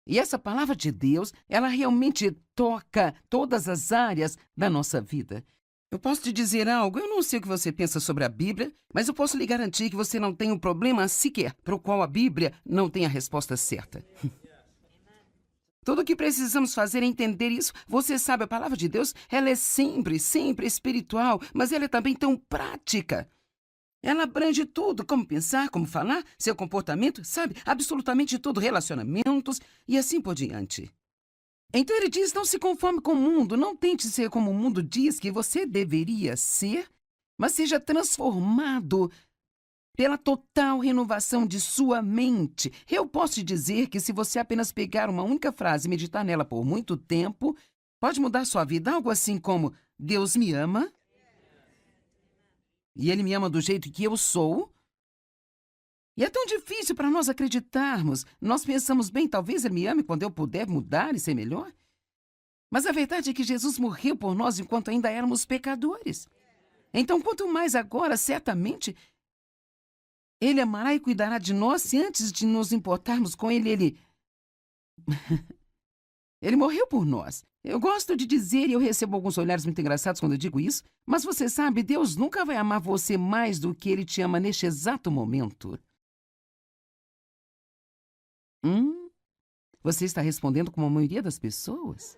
E essa palavra de Deus, ela realmente toca todas as áreas da nossa vida. Eu posso te dizer algo, eu não sei o que você pensa sobre a Bíblia, mas eu posso lhe garantir que você não tem um problema sequer para o qual a Bíblia não tem a resposta certa. Tudo o que precisamos fazer é entender isso. Você sabe, a palavra de Deus, ela é sempre espiritual, mas ela é também tão prática. Ela abrange tudo, como pensar, como falar, seu comportamento, sabe? Absolutamente tudo, relacionamentos e assim por diante. Então ele diz, não se conforme com o mundo, não tente ser como o mundo diz que você deveria ser, mas seja transformado pela total renovação de sua mente. Eu posso te dizer que se você apenas pegar uma única frase e meditar nela por muito tempo, pode mudar sua vida, algo assim como, Deus me ama, e Ele me ama do jeito que eu sou. E é tão difícil para nós acreditarmos. Nós pensamos, bem, talvez Ele me ame quando eu puder mudar e ser melhor. Mas a verdade é que Jesus morreu por nós enquanto ainda éramos pecadores. Então, quanto mais agora, certamente, Ele amará e cuidará de nós se antes de nos importarmos com Ele, Ele morreu por nós. Eu gosto de dizer, e eu recebo alguns olhares muito engraçados quando eu digo isso, mas você sabe, Deus nunca vai amar você mais do que Ele te ama neste exato momento. Você está respondendo como a maioria das pessoas?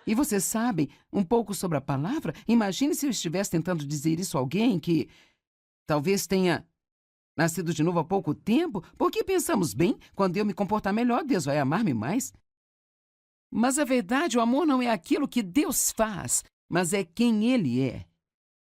E você sabe um pouco sobre a palavra? Imagine se eu estivesse tentando dizer isso a alguém que talvez tenha nascido de novo há pouco tempo, porque pensamos, bem, quando eu me comportar melhor, Deus vai amar-me mais. Mas a verdade, o amor não é aquilo que Deus faz, mas é quem Ele é.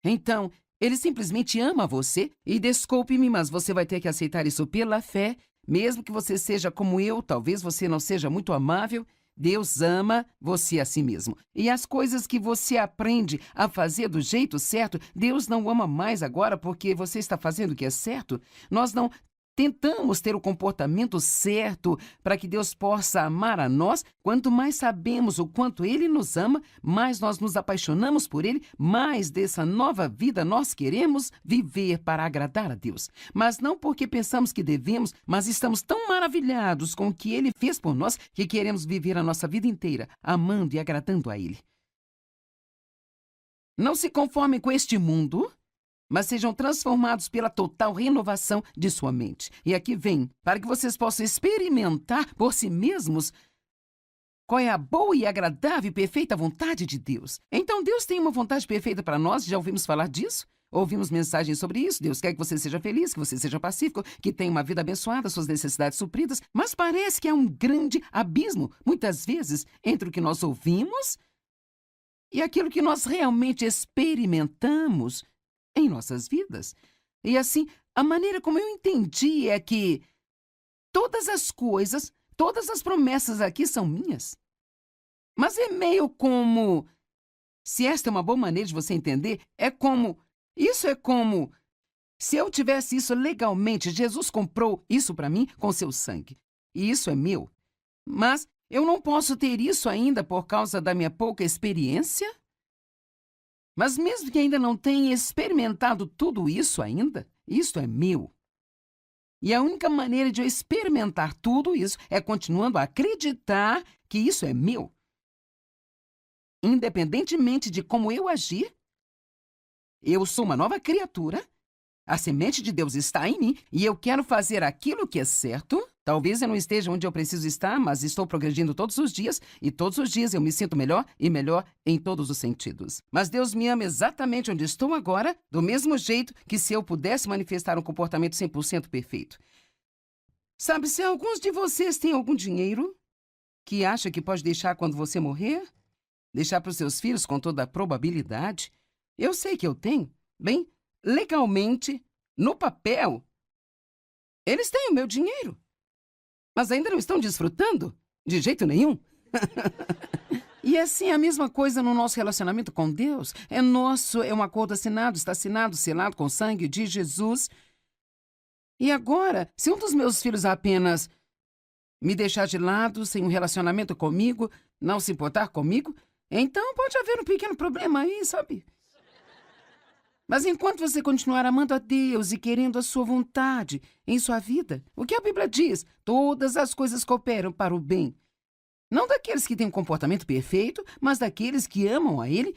Então, Ele simplesmente ama você e desculpe-me, mas você vai ter que aceitar isso pela fé, mesmo que você seja como eu, talvez você não seja muito amável, Deus ama você a si mesmo. E as coisas que você aprende a fazer do jeito certo, Deus não ama mais agora porque você está fazendo o que é certo. Nós não tentamos ter o comportamento certo para que Deus possa amar a nós. Quanto mais sabemos o quanto Ele nos ama, mais nós nos apaixonamos por Ele, mais dessa nova vida nós queremos viver para agradar a Deus. Mas não porque pensamos que devemos, mas estamos tão maravilhados com o que Ele fez por nós que queremos viver a nossa vida inteira amando e agradando a Ele. Não se conformem com este mundo, mas sejam transformados pela total renovação de sua mente. E aqui vem, para que vocês possam experimentar por si mesmos qual é a boa e agradável e perfeita vontade de Deus. Então, Deus tem uma vontade perfeita para nós, já ouvimos falar disso? Ouvimos mensagens sobre isso. Deus quer que você seja feliz, que você seja pacífico, que tenha uma vida abençoada, suas necessidades supridas, mas parece que há um grande abismo, muitas vezes, entre o que nós ouvimos e aquilo que nós realmente experimentamos em nossas vidas. E assim, a maneira como eu entendi é que todas as coisas, todas as promessas aqui são minhas. Mas é meio como, se esta é uma boa maneira de você entender, isso é como, se eu tivesse isso legalmente, Jesus comprou isso para mim com seu sangue. E isso é meu. Mas eu não posso ter isso ainda por causa da minha pouca experiência? Mas mesmo que ainda não tenha experimentado tudo isso ainda, isso é meu. E a única maneira de eu experimentar tudo isso é continuando a acreditar que isso é meu. Independentemente de como eu agir, eu sou uma nova criatura, a semente de Deus está em mim e eu quero fazer aquilo que é certo. Talvez eu não esteja onde eu preciso estar, mas estou progredindo todos os dias e todos os dias eu me sinto melhor e melhor em todos os sentidos. Mas Deus me ama exatamente onde estou agora, do mesmo jeito que se eu pudesse manifestar um comportamento 100% perfeito. Sabe, se alguns de vocês têm algum dinheiro que acha que pode deixar quando você morrer, deixar para os seus filhos com toda a probabilidade, eu sei que eu tenho. Bem, legalmente, no papel, eles têm o meu dinheiro. Mas ainda não estão desfrutando? De jeito nenhum. E assim, a mesma coisa no nosso relacionamento com Deus. É nosso, é um acordo assinado, está assinado, selado com o sangue de Jesus. E agora, se um dos meus filhos apenas me deixar de lado, sem um relacionamento comigo, não se importar comigo, então pode haver um pequeno problema aí, sabe? Mas enquanto você continuar amando a Deus e querendo a sua vontade em sua vida, o que a Bíblia diz? Todas as coisas cooperam para o bem. Não daqueles que têm um comportamento perfeito, mas daqueles que amam a Ele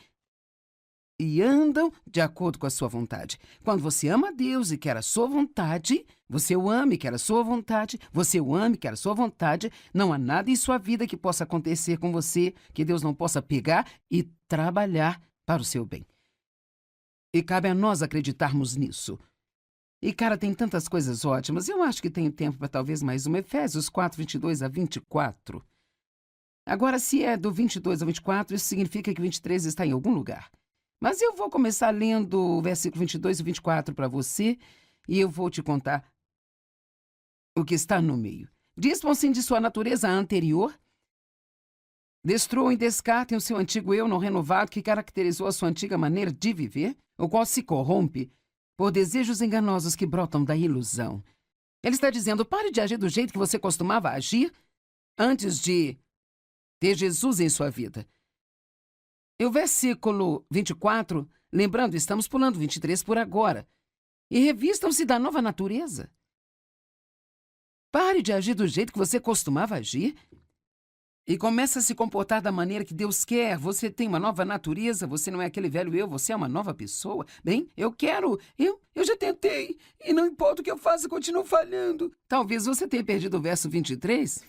e andam de acordo com a sua vontade. Quando você ama a Deus e quer a sua vontade, você o ama e quer a sua vontade, você o ama e quer a sua vontade, não há nada em sua vida que possa acontecer com você que Deus não possa pegar e trabalhar para o seu bem. E cabe a nós acreditarmos nisso. E, cara, tem tantas coisas ótimas. Eu acho que tenho tempo para talvez mais uma. Efésios 4, 22 a 24. Agora, se é do 22 ao 24, isso significa que 23 está em algum lugar. Mas eu vou começar lendo o versículo 22 e 24 para você e eu vou te contar o que está no meio. Dispõem-se de sua natureza anterior, destruam e descartem o seu antigo eu não renovado que caracterizou a sua antiga maneira de viver, o qual se corrompe por desejos enganosos que brotam da ilusão. Ele está dizendo, pare de agir do jeito que você costumava agir antes de ter Jesus em sua vida. E o versículo 24, lembrando, estamos pulando 23 por agora. E revistam-se da nova natureza. Pare de agir do jeito que você costumava agir e comece a se comportar da maneira que Deus quer. Você tem uma nova natureza, você não é aquele velho eu, você é uma nova pessoa. Bem, eu já tentei e não importa o que eu faça, continuo falhando. Talvez você tenha perdido o verso 23.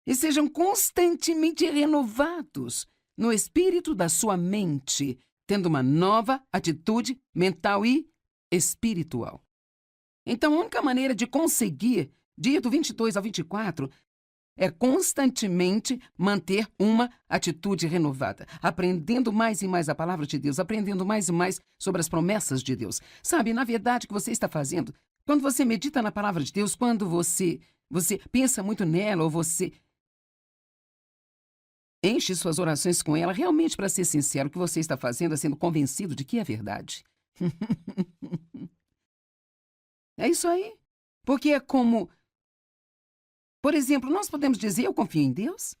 E sejam constantemente renovados no espírito da sua mente, tendo uma nova atitude mental e espiritual. Então, a única maneira de conseguir, de ir do 22 ao 24, é constantemente manter uma atitude renovada, aprendendo mais e mais a palavra de Deus, aprendendo mais e mais sobre as promessas de Deus. Sabe, na verdade, o que você está fazendo, quando você medita na palavra de Deus, quando você pensa muito nela, ou você enche suas orações com ela, realmente, para ser sincero, o que você está fazendo é sendo convencido de que é verdade. É isso aí. Porque é como... Por exemplo, nós podemos dizer, eu confio em Deus.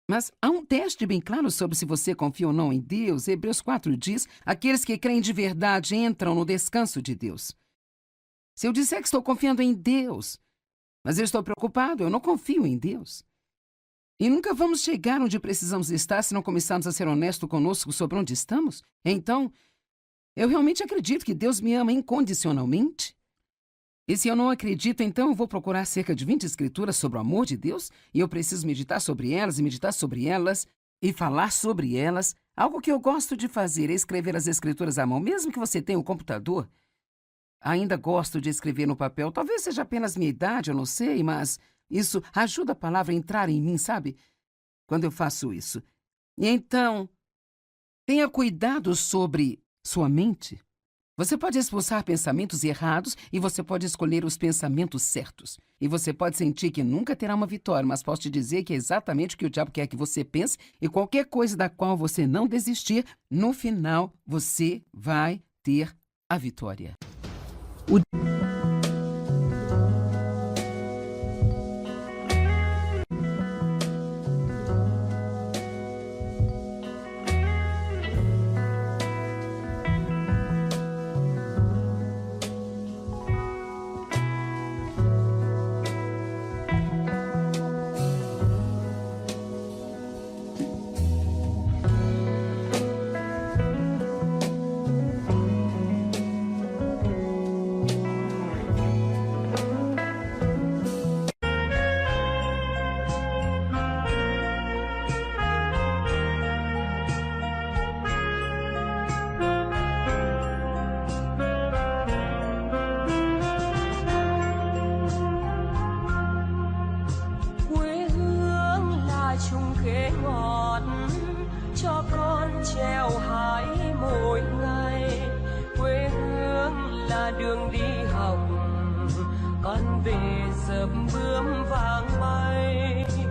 Mas há um teste bem claro sobre se você confia ou não em Deus. Hebreus 4 diz, aqueles que creem de verdade entram no descanso de Deus. Se eu disser que estou confiando em Deus, mas eu estou preocupado, eu não confio em Deus. E nunca vamos chegar onde precisamos estar se não começarmos a ser honestos conosco sobre onde estamos. Então, eu realmente acredito que Deus me ama incondicionalmente. E se eu não acredito, então eu vou procurar cerca de 20 escrituras sobre o amor de Deus e eu preciso meditar sobre elas e meditar sobre elas e falar sobre elas. Algo que eu gosto de fazer é escrever as escrituras à mão. Mesmo que você tenha um computador, ainda gosto de escrever no papel. Talvez seja apenas minha idade, eu não sei, mas isso ajuda a palavra a entrar em mim, sabe? Quando eu faço isso. E então, tenha cuidado sobre sua mente. Você pode expulsar pensamentos errados e você pode escolher os pensamentos certos. E você pode sentir que nunca terá uma vitória, mas posso te dizer que é exatamente o que o diabo quer que você pense e qualquer coisa da qual você não desistir, no final você vai ter a vitória. Cho con trèo hái mỗi ngày, quê hương là đường đi học, con về dập bướm vàng bay.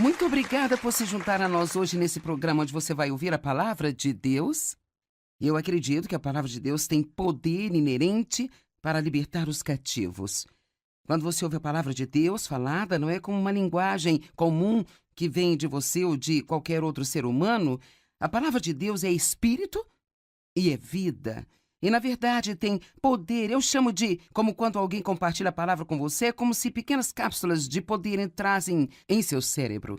Muito obrigada por se juntar a nós hoje nesse programa onde você vai ouvir a palavra de Deus. Eu acredito que a palavra de Deus tem poder inerente para libertar os cativos. Quando você ouve a palavra de Deus falada, não é como uma linguagem comum que vem de você ou de qualquer outro ser humano. A palavra de Deus é espírito e é vida. E, na verdade, tem poder. Eu chamo de, como quando alguém compartilha a palavra com você, é como se pequenas cápsulas de poder entrassem em seu cérebro.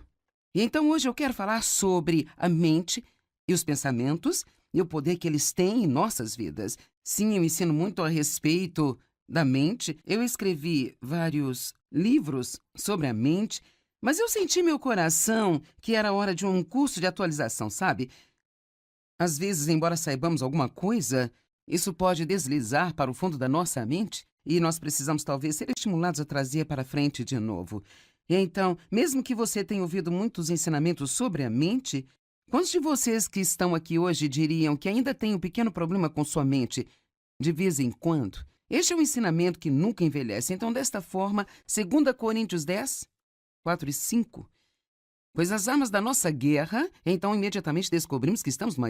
E então hoje eu quero falar sobre a mente e os pensamentos e o poder que eles têm em nossas vidas. Sim, eu ensino muito a respeito da mente. Eu escrevi vários livros sobre a mente, mas eu senti em meu coração que era hora de um curso de atualização, sabe? Às vezes, embora saibamos alguma coisa, isso pode deslizar para o fundo da nossa mente e nós precisamos talvez ser estimulados a trazer para frente de novo. E então, mesmo que você tenha ouvido muitos ensinamentos sobre a mente, quantos de vocês que estão aqui hoje diriam que ainda tem um pequeno problema com sua mente de vez em quando? Este é um ensinamento que nunca envelhece. Então, desta forma, 2 Coríntios 10, 4 e 5. Pois as armas da nossa guerra, então imediatamente descobrimos que estamos numa